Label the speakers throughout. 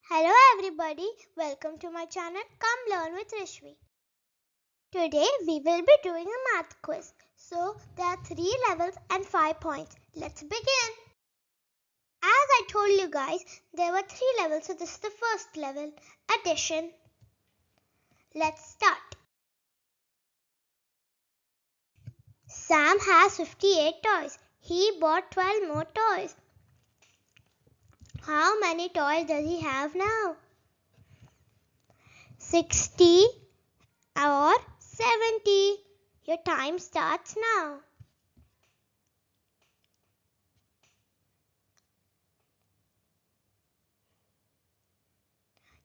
Speaker 1: Hello everybody, welcome to my channel Come Learn with Rishvi. Today we will be doing a math quiz. So there are 3 levels and 5 points. Let's begin. As I told you guys, there were 3 levels, so this is the first level, addition. Let's start. Sam has 58 toys. He bought 12 more toys. How many toys does he have now? 60 or 70? Your time starts now.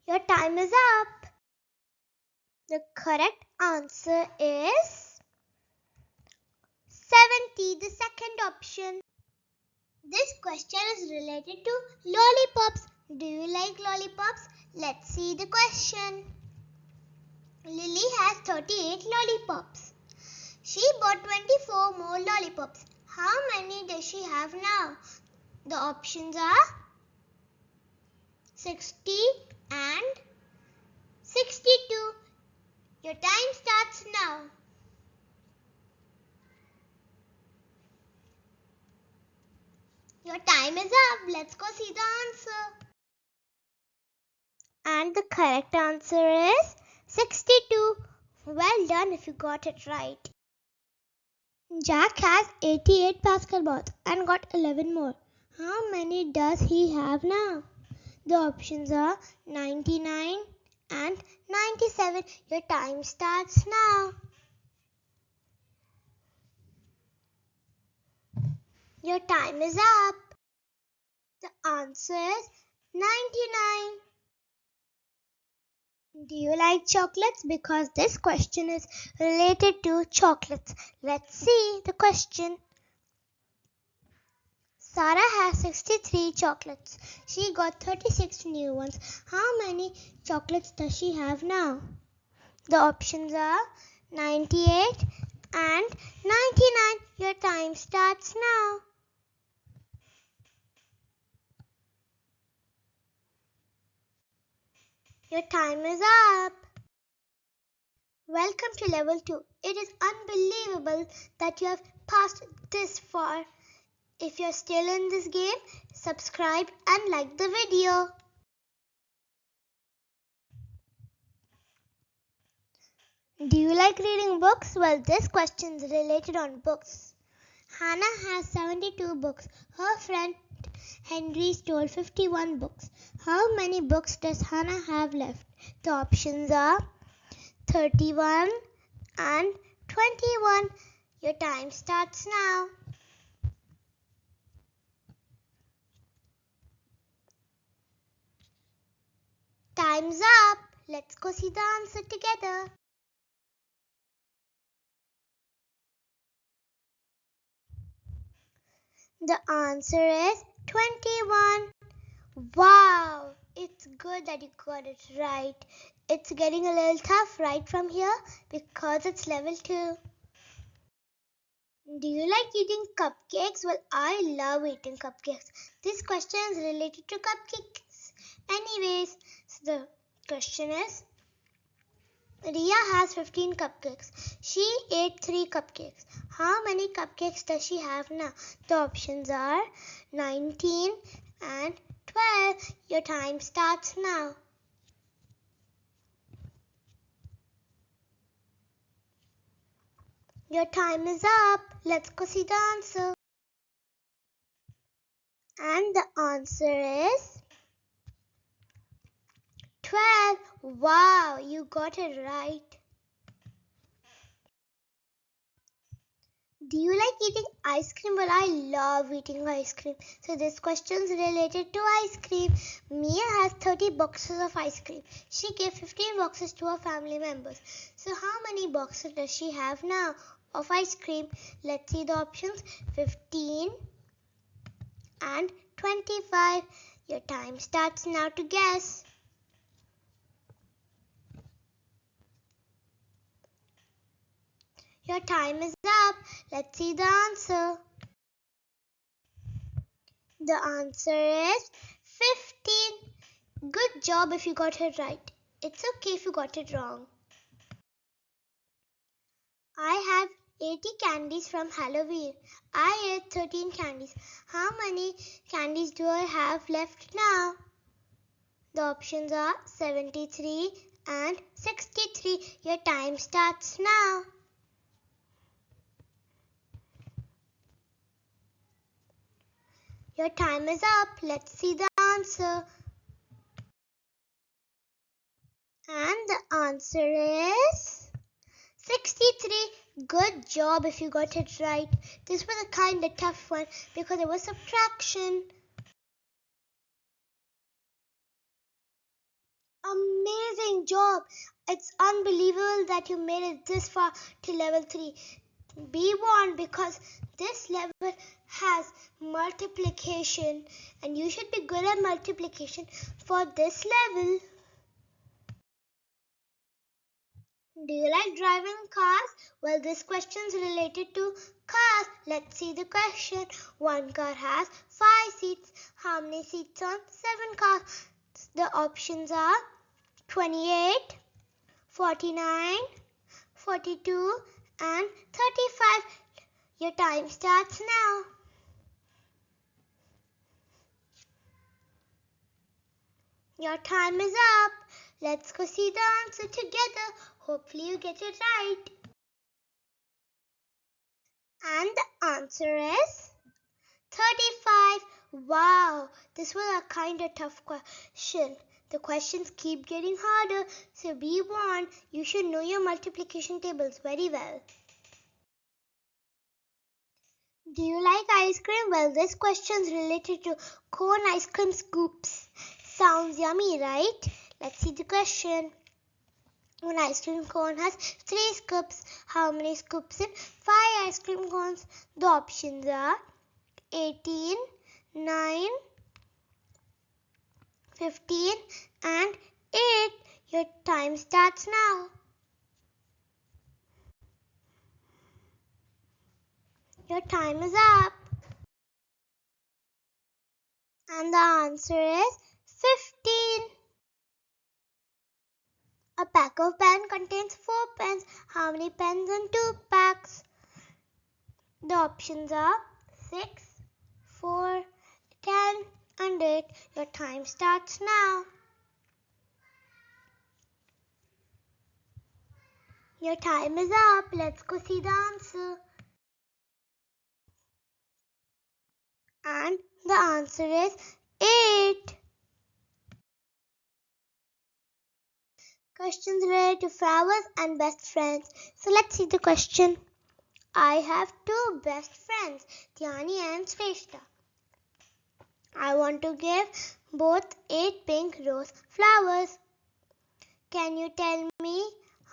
Speaker 1: Your time is up. The correct answer is 70, the second option. This question is related to lollipops. Do you like lollipops? Let's see the question. Lily has 38 lollipops. She bought 24 more lollipops. How many does she have now? The options are 60 and 62. Your time starts now. Your time is up. Let's go see the answer. And the correct answer is 62. Well done if you got it right. Jack has 88 basketballs and got 11 more. How many does he have now? The options are 99 and 97. Your time starts now. Your time is up. The answer is 99. Do you like chocolates? Because this question is related to chocolates. Let's see the question. Sarah has 63 chocolates. She got 36 new ones. How many chocolates does she have now? The options are 98 and 99. Your time starts now. Your time is up. Welcome to level 2. It is unbelievable that you have passed this far. If you're still in this game, subscribe and like the video. Do you like reading books? Well, this question is related on books. Hannah has 72 books. Her friend Henry stole 51 books. How many books does Hannah have left? The options are 31 and 21. Your time starts now. Time's up. Let's go see the answer together. The answer is 21. Wow, it's good that you got it right. It's getting a little tough right from here because it's level 2. Do you like eating cupcakes? Well, I love eating cupcakes. This question is related to cupcakes. Anyways, so the question is, Ria has 15 cupcakes. She ate 3 cupcakes. How many cupcakes does she have now? The options are 19 and 12. Your time starts now. Your time is up. Let's go see the answer. And the answer is 12. Wow, you got it right. Do you like eating ice cream? Well, I love eating ice cream. So this question is related to ice cream. Mia has 30 boxes of ice cream. She gave 15 boxes to her family members. So how many boxes does she have now of ice cream? Let's see the options. 15 and 25. Your time starts now to guess. Your time is up. Let's see the answer. The answer is 15. Good job if you got it right. It's okay if you got it wrong. I have 80 candies from Halloween. I ate 13 candies. How many candies do I have left now? The options are 73 and 63. Your time starts now. Your time is up. Let's see the answer. And the answer is 63. Good job if you got it right. This was a kind of tough one because it was subtraction. Amazing job. It's unbelievable that you made it this far to level 3. Be warned because this level has multiplication and you should be good at multiplication for this level. Do you like driving cars? Well, this question is related to cars. Let's see the question. One car has 5 seats. How many seats on 7 cars? The options are 28, 49, 42 and 35. Your time starts now. Your time is up. Let's go see the answer together. Hopefully you get it right. And the answer is 35. Wow, this was a kind of tough question. The questions keep getting harder, so be warned, you should know your multiplication tables very well. Do you like ice cream? Well, this question is related to cone ice cream scoops. Sounds yummy, right? Let's see the question. An ice cream cone has 3 scoops. How many scoops in 5 ice cream cones? The options are 18, 9, 15 and 8. Your time starts now. Your time is up. And the answer is 15. A pack of pens contains 4 pens. How many pens in 2 packs? The options are 6, 4, 10 and 8. Your time starts now. Your time is up. Let's go see the answer. And the answer is 8. Questions related to flowers and best friends. So let's see the question. I have 2 best friends, Dhyani and Shrestha. I want to give both 8 pink rose flowers. Can you tell me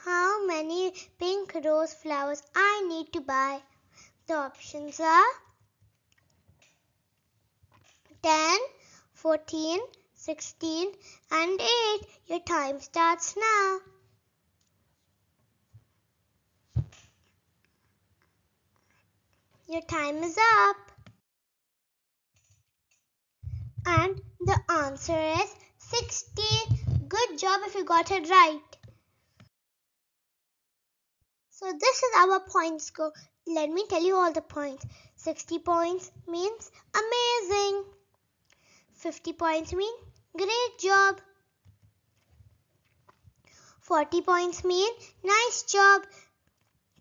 Speaker 1: how many pink rose flowers I need to buy? The options are 10, 14, 16 and 8. Your time starts now. Your time is up. And the answer is 60. Good job if you got it right. So this is our point score. Let me tell you all the points. 60 points means amazing. 50 points mean great job. 40 points mean nice job.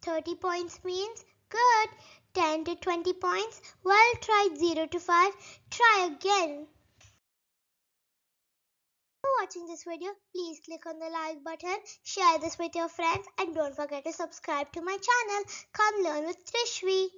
Speaker 1: 30 points means good. 10 to 20 points, well tried. 0 to 5, try again. For watching this video, please click on the like button, share this with your friends and don't forget to subscribe to my channel. Come learn with Rishvi.